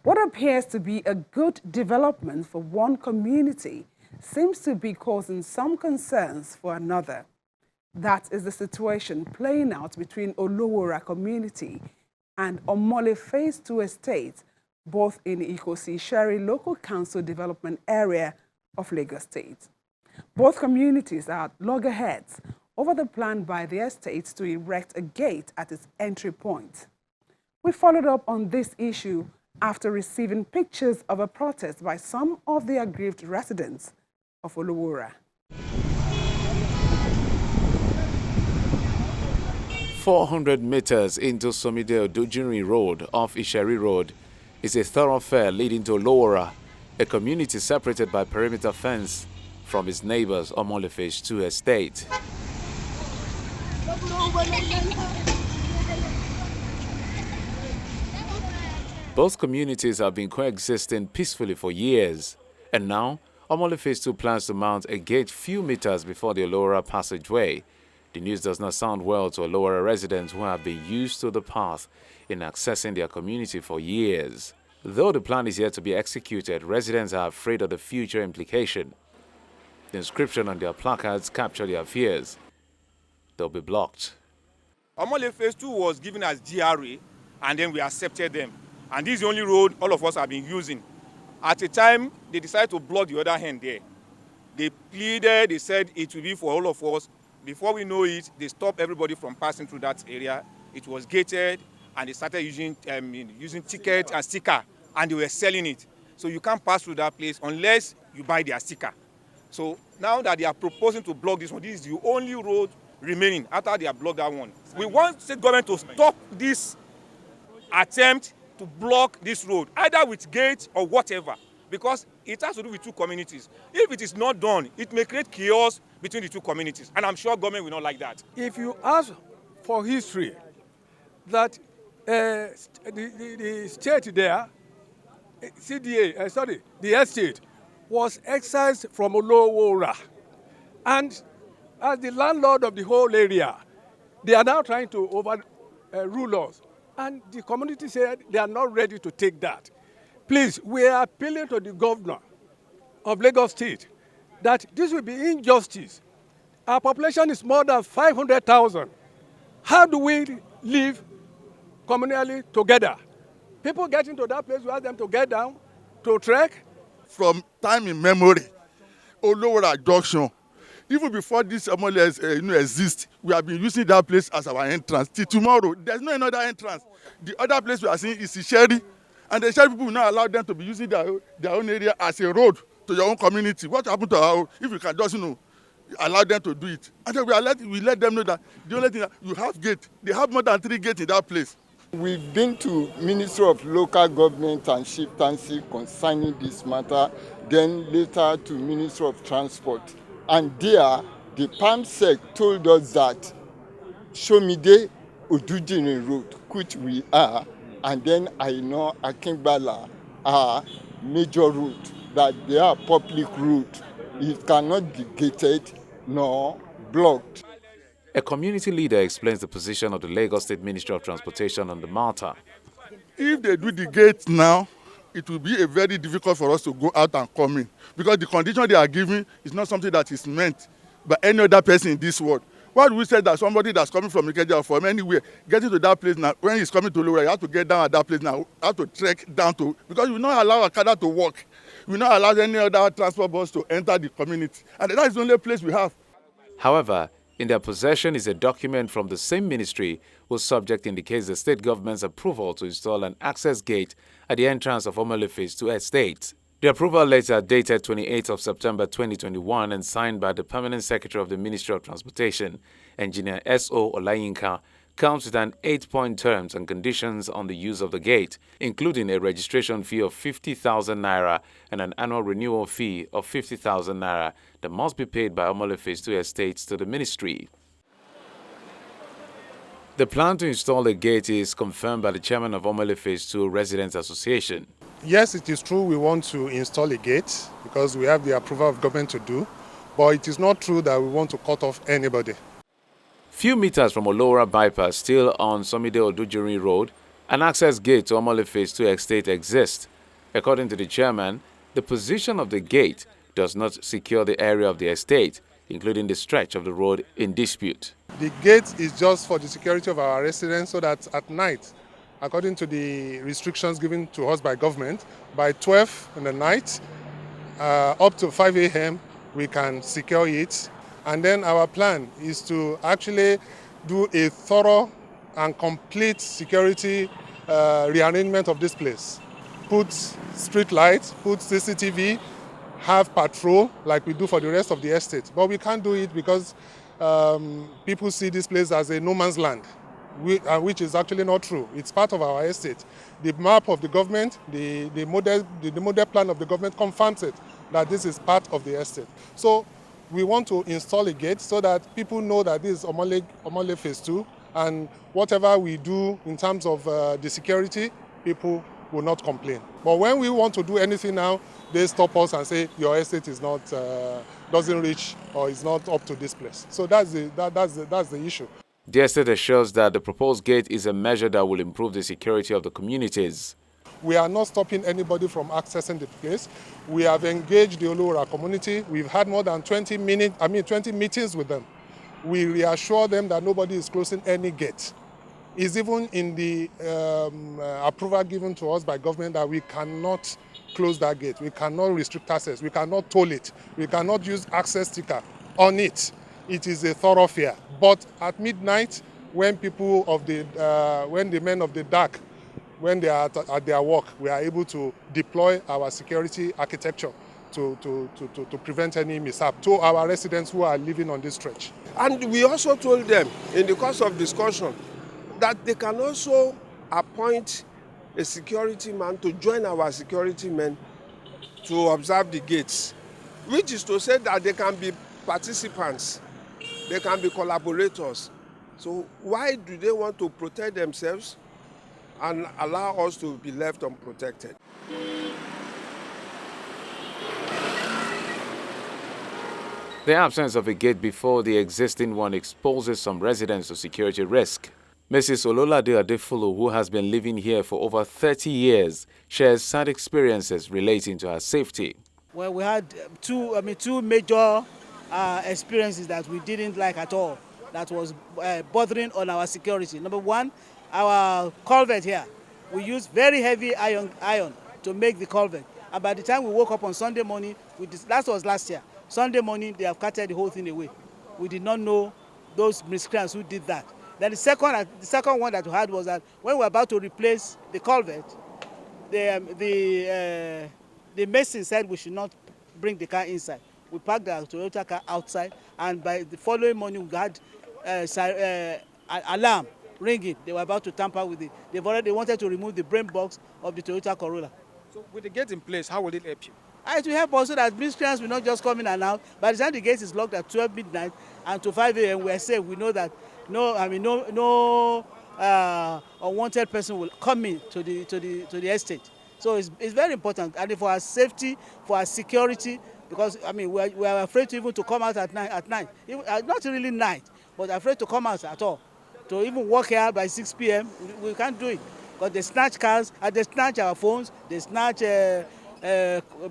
What appears to be a good development for one community seems to be causing some concerns for another. That is the situation playing out between Olowora community and Omole Phase 2 estate, both in Ikosi-Sherry Local Council Development Area of Lagos State. Both communities are at loggerheads over the plan by the estate to erect a gate at its entry point. We followed up on this issue after receiving pictures of a protest by some of the aggrieved residents of Olowora. 400 meters into Somide Odujinrin Road off Isheri Road is a thoroughfare leading to Olowora, a community separated by perimeter fence from its neighbors Omole Phase 2 estate. Both communities have been coexisting peacefully for years, and now Omole Phase 2 plans to mount a gate few meters before the Olowora passageway. The news does not sound well to Olowora residents who have been used to the path in accessing their community for years. Though the plan is yet to be executed, residents are afraid of the future implication. The inscription on their placards capture their fears. They'll be blocked. Omole Phase 2 was given as GRA, and then we accepted them. And this is the only road all of us have been using. At a time, they decided to block the other hand there. They pleaded, they said it will be for all of us. Before we know it, they stopped everybody from passing through that area. It was gated, and they started using ticket and sticker, and they were selling it. So you can't pass through that place unless you buy their sticker. So now that they are proposing to block this one, this is the only road remaining after they have blocked that one. We want state government to stop this attempt to block this road, either with gates or whatever, because it has to do with two communities. If it is not done, it may create chaos between the two communities, and I'm sure government will not like that. If you ask for history, that the state there, the estate was excised from Olowora, and as the landlord of the whole area, they are now trying to overrule us. And the community said they are not ready to take that. Please, we are appealing to the governor of Lagos State that this will be injustice. Our population is more than 500,000. How do we live communally together? People get into that place, we ask them to get down, to trek. From time in memory, Olowora Junction, even before this Omole exists, we have been using that place as our entrance. Till tomorrow, there's no another entrance. The other place we are seeing is Isheri, and the Isheri people will not allow them to be using their own area as a road to your own community. What happened to our own? If you can just, allow them to do it. And then we let them know that the only thing that you have gate. They have more than 3 gates in that place. We've been to Ministry of Local Government and Chieftaincy concerning this matter, then later to Ministry of Transport. And there, the PAMSEC told us that Somide Odujinrin Road, which we are, and then Aina Akingbala are major route, that they are public route. It cannot be gated nor blocked. A community leader explains the position of the Lagos State Ministry of Transportation on the matter. If they do the gate now, it will be very difficult for us to go out and come in, because the condition they are giving is not something that is meant by any other person in this world. Why do we say that somebody that's coming from Ikeja or from anywhere, getting to that place now, when he's coming to Olowora, you have to get down at that place now, you have to trek down to, because we will not allow Okada to walk. We will not allow any other transport bus to enter the community. And that is the only place we have. However, in their possession is a document from the same ministry whose subject indicates the state government's approval to install an access gate at the entrance of Omole Phase 2 estate. The approval letter dated 28th of September 2021 and signed by the Permanent Secretary of the Ministry of Transportation, Engineer S.O. Olayinka, comes with an 8-point terms and conditions on the use of the gate, including a registration fee of 50,000 naira and an annual renewal fee of 50,000 naira that must be paid by Omole Phase 2 estates to the ministry. The plan to install a gate is confirmed by the chairman of Omole Phase 2 Residents Association. Yes, it is true we want to install a gate because we have the approval of government to do, but it is not true that we want to cut off anybody. Few meters from Olowora bypass, still on Somide Odujinrin Road, An access gate to Omole Phase 2 estate exists. According to the chairman, the position of the gate does not secure the area of the estate, including the stretch of the road in dispute. The gate is just for the security of our residents so that at night, according to the restrictions given to us by government, by 12 in the night up to 5 a.m. we can secure it. And then our plan is to actually do a thorough and complete security rearrangement of this place. Put street lights, put CCTV, have patrol like we do for the rest of the estate. But we can't do it because people see this place as a no man's land, which is actually not true. It's part of our estate. The map of the government, the model plan of the government confirms it, that this is part of the estate. So we want to install a gate so that people know that this is Omole Phase 2, and whatever we do in terms of the security, people will not complain. But when we want to do anything now, they stop us and say your estate is not doesn't reach or is not up to this place. So that's the issue. The estate assures that the proposed gate is a measure that will improve the security of the communities. We are not stopping anybody from accessing the place. We have engaged the Olowora community. We've had more than 20 meetings with them. We reassure them that nobody is closing any gate. It's even in the approval given to us by government that we cannot close that gate. We cannot restrict access. We cannot toll it. We cannot use access sticker on it. It is a thoroughfare. But at midnight, when when the men of the dark, when they are at their work, we are able to deploy our security architecture to prevent any mishap to our residents who are living on this stretch. And we also told them in the course of discussion that they can also appoint a security man to join our security men to observe the gates, which is to say that they can be participants, they can be collaborators. So why do they want to protect themselves and allow us to be left unprotected? The absence of a gate before the existing one exposes some residents to security risk. Mrs. Ololade Adefulu, who has been living here for over 30 years, shares sad experiences relating to her safety. Well, we had two major experiences that we didn't like at all, that was bothering on our security. Number one, our culvert here. We used very heavy iron to make the culvert. And by the time we woke up on Sunday morning, that was last year, Sunday morning, they have carted the whole thing away. We did not know those miscreants who did that. Then the second one that we had was that when we were about to replace the culvert, the mason said we should not bring the car inside. We parked the Toyota car outside, and by the following morning we had alarm ringing. They were about to tamper with it. They wanted to remove the brain box of the Toyota Corolla. So with the gate in place, how will it help you? It will help us so that miscreants will not just come in and out. By the time the gate is locked at 12 midnight and to 5 a.m., we are safe. We know that no unwanted person will come in to the estate. So it's very important, and for our safety, for our security, because we are afraid to even to come out at night. Not really night, but afraid to come out at all. To even walk here by 6 p.m., we can't do it. Because they snatch cars, they snatch our phones, they snatch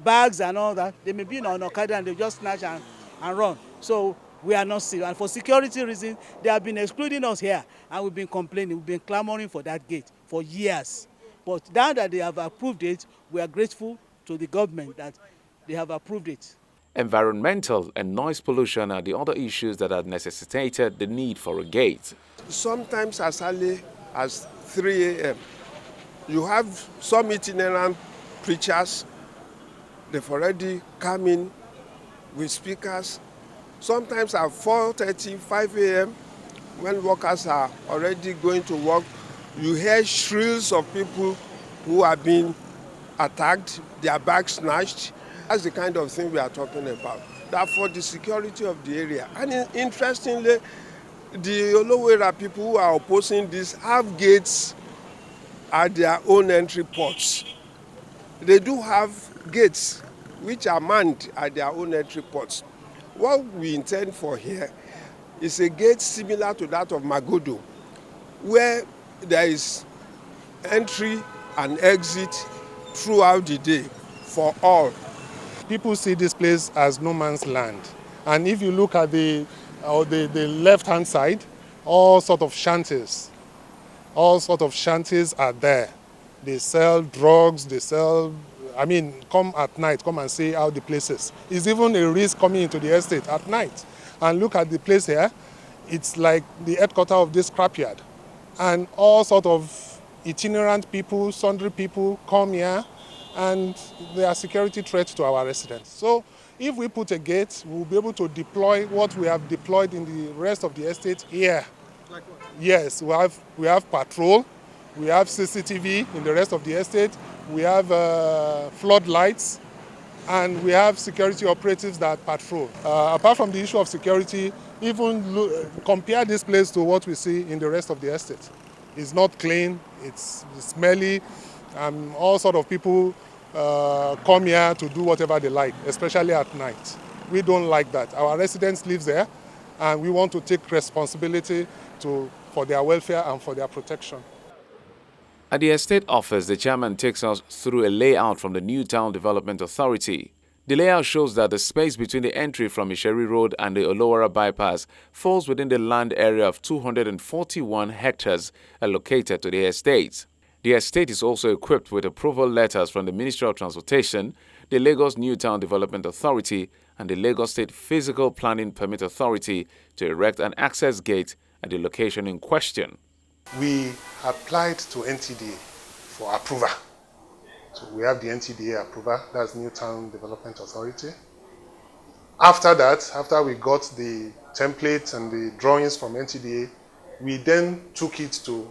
bags and all that. They may be on Okada and they just snatch and run. So we are not safe. And for security reasons, they have been excluding us here. And we've been complaining, we've been clamoring for that gate for years. But now that they have approved it, we are grateful to the government that they have approved it. Environmental and noise pollution are the other issues that have necessitated the need for a gate. Sometimes as early as 3 a.m., you have some itinerant preachers. They've already come in with speakers. Sometimes at 4:30, 5 a.m., when workers are already going to work, you hear shrills of people who are being attacked, their bags snatched. That's the kind of thing we are talking about. That for the security of the area. And interestingly, the Olowora people who are opposing this have gates at their own entry ports. They do have gates which are manned at their own entry ports. What we intend for here is a gate similar to that of Magodo, where there is entry and exit throughout the day for all. People see this place as no man's land. And if you look at the left-hand side, all sort of shanties are there. They sell drugs, come at night, come and see how the place is. It's even a risk coming into the estate at night. And look at the place here, it's like the headquarters of this scrapyard. And all sort of itinerant people, sundry people come here, and they are security threats to our residents. So if we put a gate, we'll be able to deploy what we have deployed in the rest of the estate here. Like what? Yes, we have patrol, we have CCTV in the rest of the estate, we have floodlights, and we have security operatives that patrol. Apart from the issue of security, even compare this place to what we see in the rest of the estate. It's not clean, it's smelly, and all sort of people come here to do whatever they like, especially at night. We don't like that. Our residents live there, and we want to take responsibility for their welfare and for their protection. At the estate office, the chairman takes us through a layout from the New Town Development Authority. The layout shows that the space between the entry from Isheri Road and the Olowora bypass falls within the land area of 241 hectares allocated to the estate. The estate is also equipped with approval letters from the Ministry of Transportation, the Lagos New Town Development Authority, and the Lagos State Physical Planning Permit Authority to erect an access gate at the location in question. We applied to NTDA for approval. So we have the NTDA approval, that's New Town Development Authority. After that, after we got the template and the drawings from NTDA, we then took it to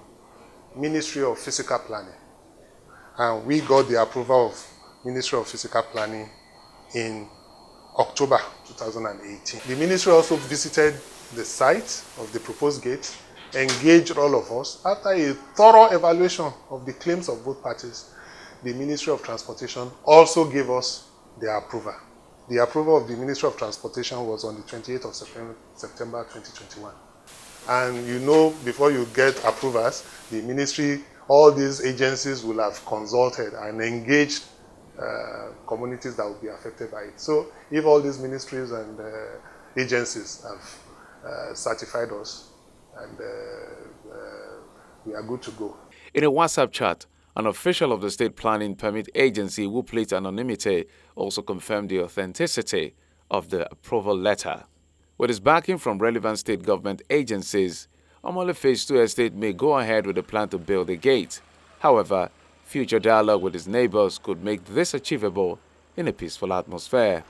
Ministry of Physical Planning. And we got the approval of Ministry of Physical Planning in October 2018. The ministry also visited the site of the proposed gate, engaged all of us. After a thorough evaluation of the claims of both parties, the Ministry of Transportation also gave us their approval. The approval of the Ministry of Transportation was on the 28th of September 2021. And you know, before you get approvals, the ministry, all these agencies will have consulted and engaged communities that will be affected by it. So if all these ministries and agencies have certified us, and we are good to go. In a WhatsApp chat, an official of the State Planning Permit Agency who pleads anonymity also confirmed the authenticity of the approval letter. With his backing from relevant state government agencies, Omole Phase 2 Estate may go ahead with the plan to build a gate. However, future dialogue with his neighbors could make this achievable in a peaceful atmosphere.